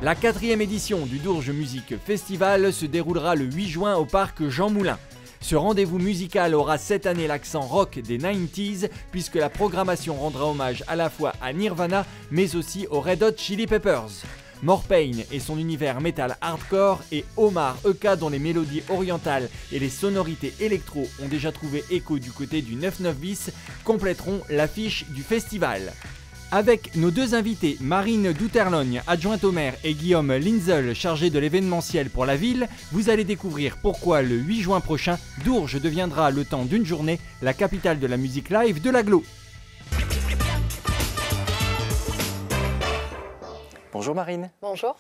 La 4e édition du Dourges Music Festival se déroulera le 8 juin au parc Jean Moulin. Ce rendez-vous musical aura cette année l'accent rock des 90s puisque la programmation rendra hommage à la fois à Nirvana mais aussi aux Red Hot Chili Peppers. Morpain et son univers metal hardcore et Omar Eka dont les mélodies orientales et les sonorités électro ont déjà trouvé écho du côté du 99 bis compléteront l'affiche du festival. Avec nos deux invités, Marine Douterlogne, adjointe au maire, et Guillaume Linzel, chargé de l'événementiel pour la ville, vous allez découvrir pourquoi le 8 juin prochain, Dourges deviendra le temps d'une journée la capitale de la musique live de l'agglo. Bonjour Marine. Bonjour.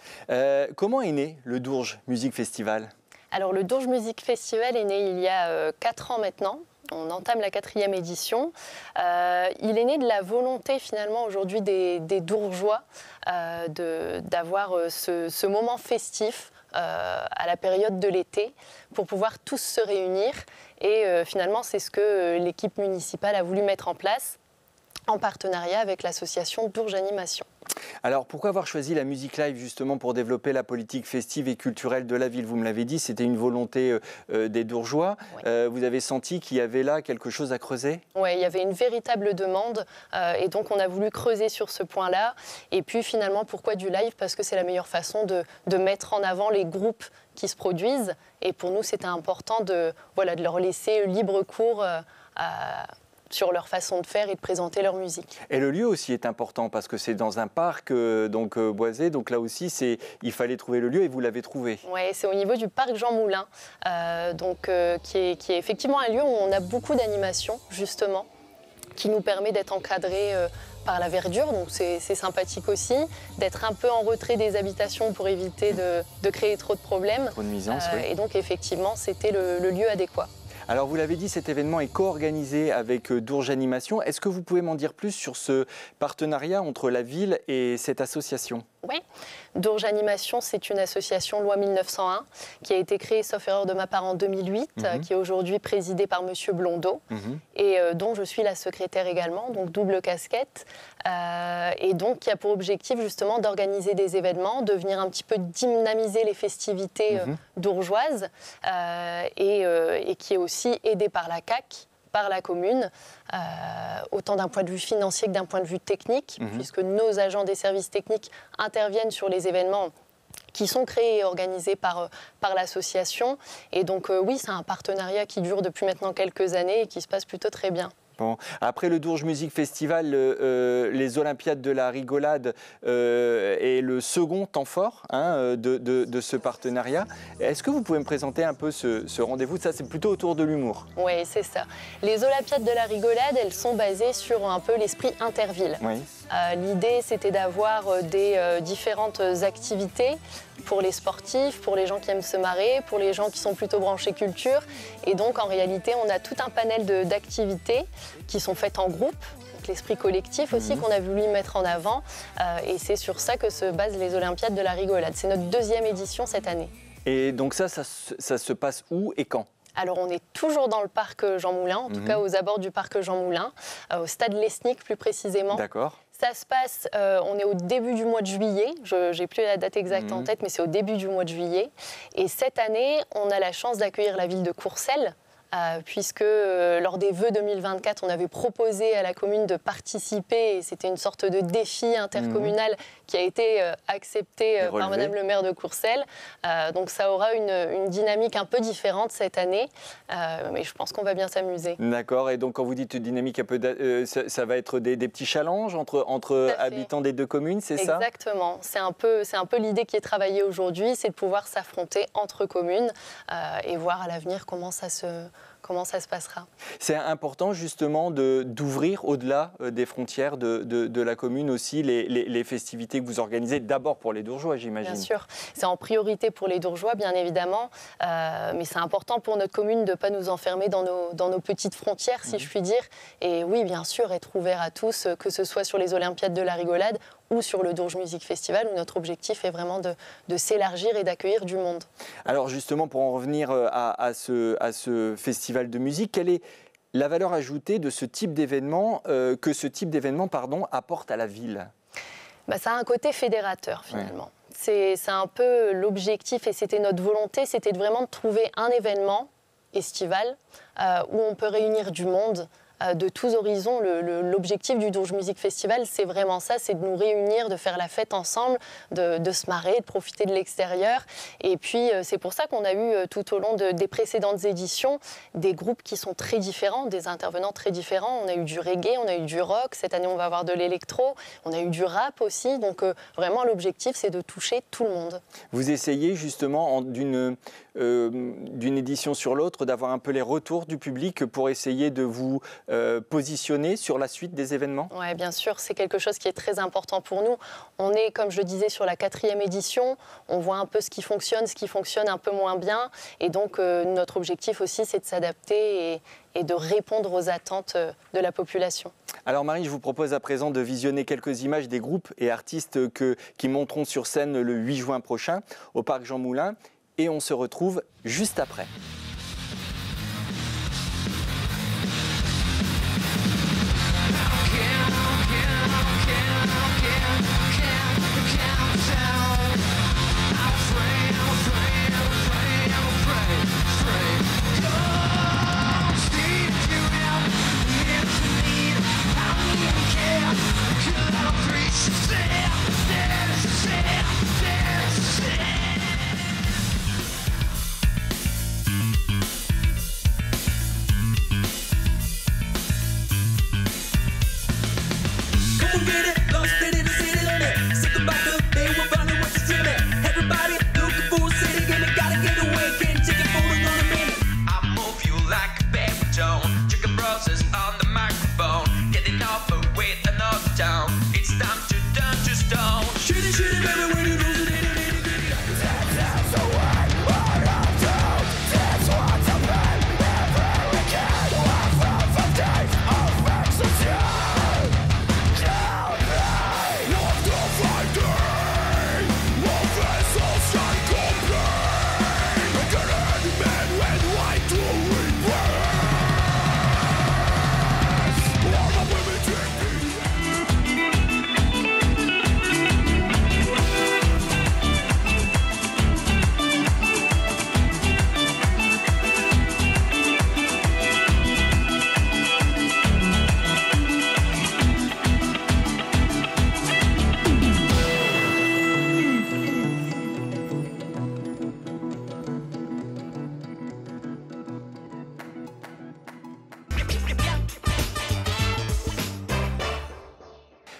Comment est né le Dourges Music Festival? Alors le Dourges Music Festival est né il y a 4 ans maintenant. On entame la 4e édition. Il est né de la volonté finalement aujourd'hui des Dourgeois d'avoir ce moment festif à la période de l'été pour pouvoir tous se réunir. Et finalement c'est ce que l'équipe municipale a voulu mettre en place en partenariat avec l'association Dourges Animation. Alors pourquoi avoir choisi la musique live justement pour développer la politique festive et culturelle de la ville? Vous me l'avez dit, c'était une volonté des Dourgeois. Oui. Vous avez senti qu'il y avait là quelque chose à creuser? Oui, il y avait une véritable demande et donc on a voulu creuser sur ce point-là. Et puis finalement, pourquoi du live? Parce que c'est la meilleure façon de mettre en avant les groupes qui se produisent. Et pour nous, c'était important de leur laisser libre cours sur leur façon de faire et de présenter leur musique. Et le lieu aussi est important parce que c'est dans un parc boisé, donc là aussi il fallait trouver le lieu et vous l'avez trouvé. Oui, c'est au niveau du parc Jean Moulin, qui est effectivement un lieu où on a beaucoup d'animations justement, qui nous permet d'être encadrés par la verdure, donc c'est sympathique aussi, d'être un peu en retrait des habitations pour éviter de créer trop de problèmes. Trop de nuisances, oui. Et donc effectivement c'était le lieu adéquat. Alors vous l'avez dit, cet événement est co-organisé avec Dourges Animation. Est-ce que vous pouvez m'en dire plus sur ce partenariat entre la ville et cette association? Oui, Dourges Animation, c'est une association loi 1901 qui a été créée, sauf erreur de ma part, en 2008, qui est aujourd'hui présidée par Monsieur Blondeau et dont je suis la secrétaire également, donc double casquette, et donc qui a pour objectif justement d'organiser des événements, de venir un petit peu dynamiser les festivités dourgeoises et qui est aussi aidée par la CAC, par la commune, autant d'un point de vue financier que d'un point de vue technique, puisque nos agents des services techniques interviennent sur les événements qui sont créés et organisés par l'association. Et donc oui, c'est un partenariat qui dure depuis maintenant quelques années et qui se passe plutôt très bien. Bon. Après le Dourges Music Festival, les Olympiades de la rigolade est le second temps fort de ce partenariat. Est-ce que vous pouvez me présenter un peu ce rendez-vous? Ça, c'est plutôt autour de l'humour. Oui, c'est ça. Les Olympiades de la rigolade, elles sont basées sur un peu l'esprit interville. Oui. L'idée, c'était d'avoir des différentes activités pour les sportifs, pour les gens qui aiment se marrer, pour les gens qui sont plutôt branchés culture. Et donc, en réalité, on a tout un panel d'activités qui sont faites en groupe, l'esprit collectif aussi qu'on a voulu mettre en avant. Et c'est sur ça que se basent les Olympiades de la rigolade. C'est notre 2e édition cette année. Et donc ça se passe où et quand? Alors on est toujours dans le parc Jean Moulin, en tout cas aux abords du parc Jean Moulin, au stade Lesnic plus précisément. D'accord. Ça se passe, on est au début du mois de juillet, je n'ai plus la date exacte en tête, mais c'est au début du mois de juillet. Et cette année, on a la chance d'accueillir la ville de Courcelles, puisque lors des vœux 2024, on avait proposé à la commune de participer, et c'était une sorte de défi intercommunal qui a été accepté par Madame le maire de Courcelles. Donc ça aura une dynamique un peu différente cette année, mais je pense qu'on va bien s'amuser. D'accord, et donc quand vous dites dynamique un peu, ça va être des petits challenges entre habitants des deux communes, c'est ça? Exactement, c'est un peu l'idée qui est travaillée aujourd'hui, c'est de pouvoir s'affronter entre communes et voir à l'avenir comment ça se passera. C'est important justement d'ouvrir au-delà des frontières de la commune aussi les festivités que vous organisez, d'abord pour les Dourgeois, j'imagine. Bien sûr, c'est en priorité pour les Dourgeois, bien évidemment, mais c'est important pour notre commune de ne pas nous enfermer dans nos petites frontières, si je puis dire. Et oui, bien sûr, être ouvert à tous, que ce soit sur les Olympiades de la rigolade ou sur le Dourges Music Festival, où notre objectif est vraiment de s'élargir et d'accueillir du monde. Alors justement, pour en revenir à ce festival de musique, quelle est la valeur ajoutée de ce type d'événement, apporte à la ville? Ça a un côté fédérateur finalement. c'est un peu l'objectif et c'était notre volonté, c'était vraiment de trouver un événement estival où on peut réunir du monde de tous horizons. L'objectif du Dourges Music Festival, c'est vraiment ça, c'est de nous réunir, de faire la fête ensemble, de se marrer, de profiter de l'extérieur. Et puis, c'est pour ça qu'on a eu tout au long des précédentes éditions des groupes qui sont très différents, des intervenants très différents. On a eu du reggae, on a eu du rock, cette année on va avoir de l'électro, on a eu du rap aussi. Donc vraiment, l'objectif, c'est de toucher tout le monde. Vous essayez justement d'une édition sur l'autre d'avoir un peu les retours du public pour essayer de vous positionner sur la suite des événements? Oui, bien sûr, c'est quelque chose qui est très important pour nous. On est, comme je le disais, sur la 4e édition. On voit un peu ce qui fonctionne un peu moins bien. Et donc, notre objectif aussi, c'est de s'adapter et de répondre aux attentes de la population. Alors Marie, je vous propose à présent de visionner quelques images des groupes et artistes qui monteront sur scène le 8 juin prochain au Parc Jean Moulin. Et on se retrouve juste après.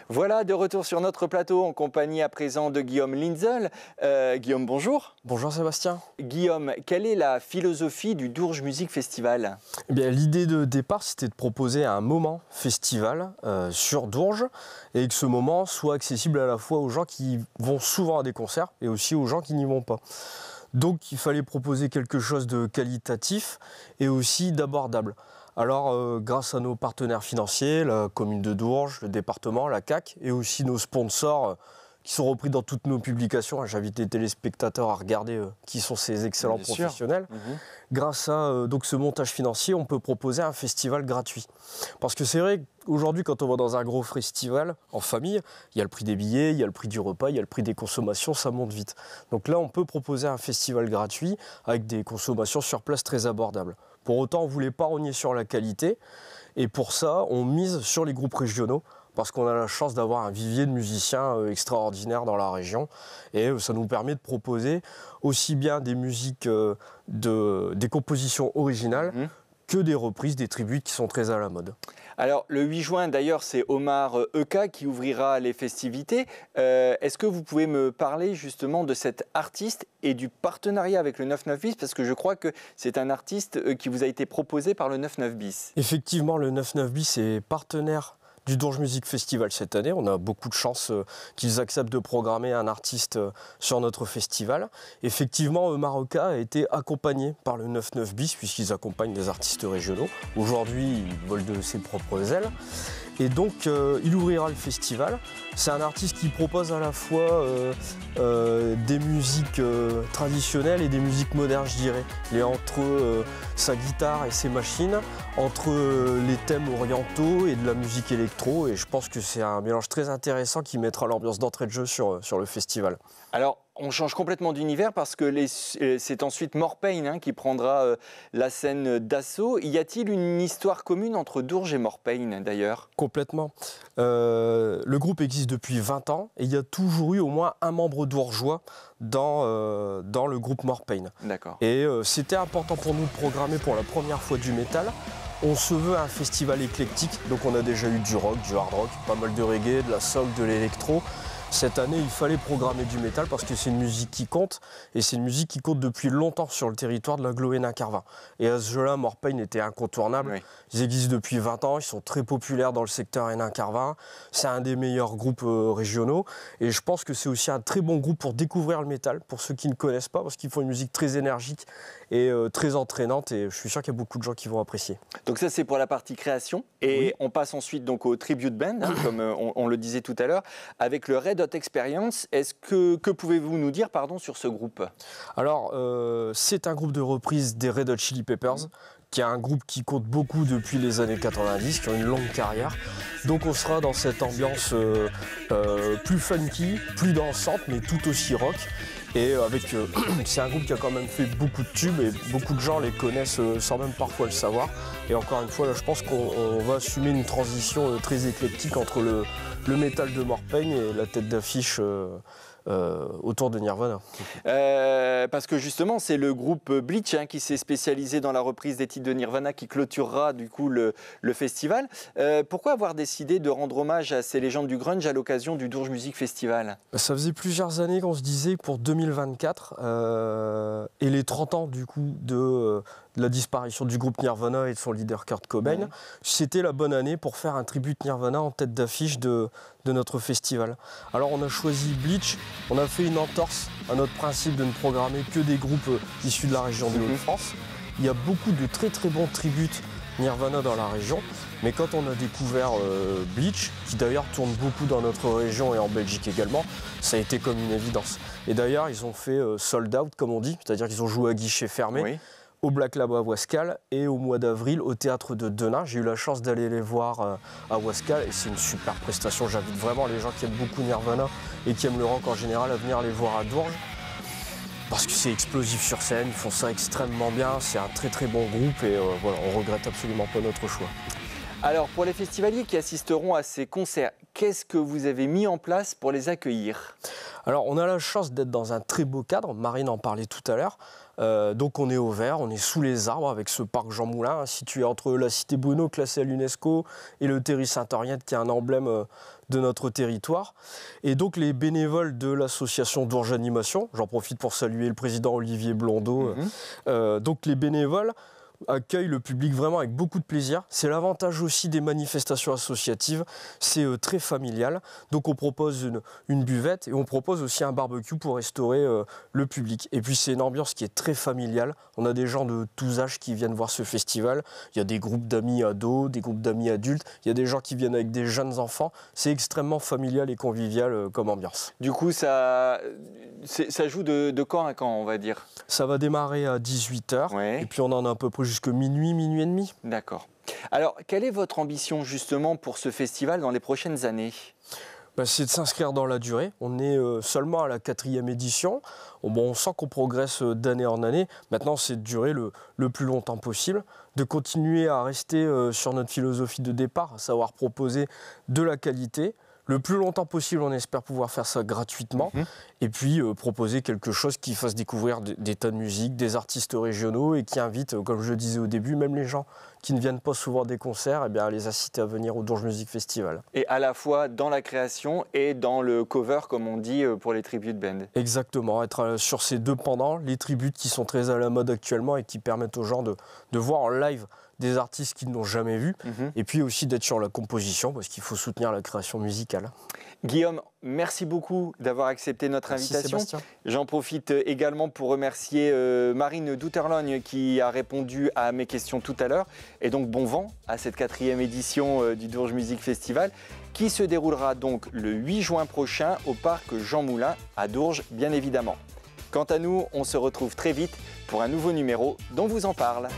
Voilà, de retour sur notre plateau en compagnie à présent de Guillaume Linzel. Guillaume, bonjour. Bonjour Sébastien. Guillaume, quelle est la philosophie du Dourges Music Festival? Eh bien, l'idée de départ, c'était de proposer un moment festival sur Dourges et que ce moment soit accessible à la fois aux gens qui vont souvent à des concerts et aussi aux gens qui n'y vont pas. Donc il fallait proposer quelque chose de qualitatif et aussi d'abordable. Alors, grâce à nos partenaires financiers, la commune de Dourges, le département, la CAC, et aussi nos sponsors qui sont repris dans toutes nos publications. J'invite les téléspectateurs à regarder qui sont ces excellents professionnels. Grâce à donc, ce montage financier, on peut proposer un festival gratuit. Parce que c'est vrai qu'aujourd'hui, quand on va dans un gros festival en famille, il y a le prix des billets, il y a le prix du repas, il y a le prix des consommations, ça monte vite. Donc là, on peut proposer un festival gratuit avec des consommations sur place très abordables. Pour autant, on ne voulait pas rogner sur la qualité et pour ça, on mise sur les groupes régionaux parce qu'on a la chance d'avoir un vivier de musiciens extraordinaires dans la région et ça nous permet de proposer aussi bien des musiques, des compositions originales que des reprises, des tributes qui sont très à la mode. Alors le 8 juin d'ailleurs c'est Omar Eka qui ouvrira les festivités. Est-ce que vous pouvez me parler justement de cet artiste et du partenariat avec le 99 bis parce que je crois que c'est un artiste qui vous a été proposé par le 99 bis. Effectivement, le 99 bis est partenaire du Dourges Music Festival cette année. On a beaucoup de chance qu'ils acceptent de programmer un artiste sur notre festival. Effectivement, Omar Eka a été accompagné par le 99 bis puisqu'ils accompagnent des artistes régionaux. Aujourd'hui, il vole de ses propres ailes. Et donc, il ouvrira le festival. C'est un artiste qui propose à la fois des musiques traditionnelles et des musiques modernes, je dirais. Il est entre sa guitare et ses machines, entre les thèmes orientaux et de la musique électro. Et je pense que c'est un mélange très intéressant qui mettra l'ambiance d'entrée de jeu sur le festival. Alors, on change complètement d'univers parce que c'est ensuite Morpain qui prendra la scène d'assaut. Y a-t-il une histoire commune entre Dourges et Morpain d'ailleurs? Complètement. Le groupe existe depuis 20 ans et il y a toujours eu au moins un membre dourgeois dans le groupe Morpain. D'accord. Et c'était important pour nous de programmer pour la première fois du métal. On se veut un festival éclectique, donc on a déjà eu du rock, du hard rock, pas mal de reggae, de la soul, de l'électro. Cette année, il fallait programmer du métal parce que c'est une musique qui compte, et c'est une musique qui compte depuis longtemps sur le territoire de l'agglo Hénin-Carvin. Et à ce jeu-là, Morpain était incontournable. Oui. Ils existent depuis 20 ans, ils sont très populaires dans le secteur Hénin-Carvin. C'est un des meilleurs groupes régionaux, et je pense que c'est aussi un très bon groupe pour découvrir le métal, pour ceux qui ne connaissent pas, parce qu'ils font une musique très énergique et très entraînante, et je suis sûr qu'il y a beaucoup de gens qui vont apprécier. Donc ça, c'est pour la partie création, et oui. On passe ensuite donc au tribute band, comme on le disait tout à l'heure, avec le Red Hot Experience. Que pouvez-vous nous dire sur ce groupe? Alors, c'est un groupe de reprise des Red Hot Chili Peppers, qui est un groupe qui compte beaucoup depuis les années 90, qui ont une longue carrière. Donc on sera dans cette ambiance plus funky, plus dansante, mais tout aussi rock. Et c'est un groupe qui a quand même fait beaucoup de tubes et beaucoup de gens les connaissent sans même parfois le savoir. Et encore une fois, là, je pense qu'on va assumer une transition très éclectique entre le métal de Morpain et la tête d'affiche autour de Nirvana. Parce que justement, c'est le groupe Bleach qui s'est spécialisé dans la reprise des titres de Nirvana qui clôturera du coup le festival. Pourquoi avoir décidé de rendre hommage à ces légendes du grunge à l'occasion du Dourges Music Festival? Ça faisait plusieurs années qu'on se disait pour 2024 et les 30 ans du coup de la disparition du groupe Nirvana et de son leader Kurt Cobain, c'était la bonne année pour faire un tribute Nirvana en tête d'affiche de notre festival. Alors on a choisi Bleach, on a fait une entorse à notre principe de ne programmer que des groupes issus de la région de Hauts-de-France. Il y a beaucoup de très très bons tributes Nirvana dans la région, mais quand on a découvert Bleach, qui d'ailleurs tourne beaucoup dans notre région et en Belgique également, ça a été comme une évidence. Et d'ailleurs ils ont fait sold out comme on dit, c'est-à-dire qu'ils ont joué à guichet fermé. Oui. Au Black Lab à Ouascal et au mois d'avril au théâtre de Denain. J'ai eu la chance d'aller les voir à Ouascal et c'est une super prestation. J'invite vraiment les gens qui aiment beaucoup Nirvana et qui aiment le rock en général à venir les voir à Dourges parce que c'est explosif sur scène, ils font ça extrêmement bien, c'est un très très bon groupe et voilà, on regrette absolument pas notre choix. Alors pour les festivaliers qui assisteront à ces concerts, qu'est-ce que vous avez mis en place pour les accueillir? Alors on a la chance d'être dans un très beau cadre, Marine en parlait tout à l'heure. Donc on est au vert, on est sous les arbres avec ce parc Jean Moulin, situé entre la cité Bruno classée à l'UNESCO et le Terri Sainte-Henriette qui est un emblème de notre territoire. Et donc les bénévoles de l'association Dourges Animation, j'en profite pour saluer le président Olivier Blondeau, donc les bénévoles accueille le public vraiment avec beaucoup de plaisir. C'est l'avantage aussi des manifestations associatives, c'est très familial. Donc on propose une buvette et on propose aussi un barbecue pour restaurer le public. Et puis c'est une ambiance qui est très familiale. On a des gens de tous âges qui viennent voir ce festival. Il y a des groupes d'amis ados, des groupes d'amis adultes. Il y a des gens qui viennent avec des jeunes enfants. C'est extrêmement familial et convivial comme ambiance. Du coup, ça joue de quand à quand, on va dire? Ça va démarrer à 18h et puis on en a à peu près jusque minuit, minuit et demi. D'accord. Alors, quelle est votre ambition justement pour ce festival dans les prochaines années? C'est de s'inscrire dans la durée. On est seulement à la 4e édition. On sent qu'on progresse d'année en année. Maintenant, c'est de durer le plus longtemps possible, de continuer à rester sur notre philosophie de départ, à savoir proposer de la qualité. Le plus longtemps possible, on espère pouvoir faire ça gratuitement et puis proposer quelque chose qui fasse découvrir des tas de musique, des artistes régionaux et qui invite, comme je le disais au début, même les gens qui ne viennent pas souvent des concerts, à les inciter à venir au Dourges Music Festival. Et à la fois dans la création et dans le cover, comme on dit, pour les tribute bands. Exactement, être sur ces deux pendants, les tributes qui sont très à la mode actuellement et qui permettent aux gens de voir en live des artistes qu'ils n'ont jamais vus, et puis aussi d'être sur la composition, parce qu'il faut soutenir la création musicale. Guillaume, merci beaucoup d'avoir accepté notre invitation. J'en profite également pour remercier Marine Douterlogne qui a répondu à mes questions tout à l'heure. Et donc bon vent à cette 4e édition du Dourges Music Festival qui se déroulera donc le 8 juin prochain au parc Jean Moulin à Dourges, bien évidemment. Quant à nous, on se retrouve très vite pour un nouveau numéro dont vous en parle.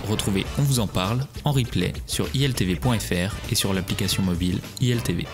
Retrouvez On vous en parle en replay sur iltv.fr et sur l'application mobile ILTV.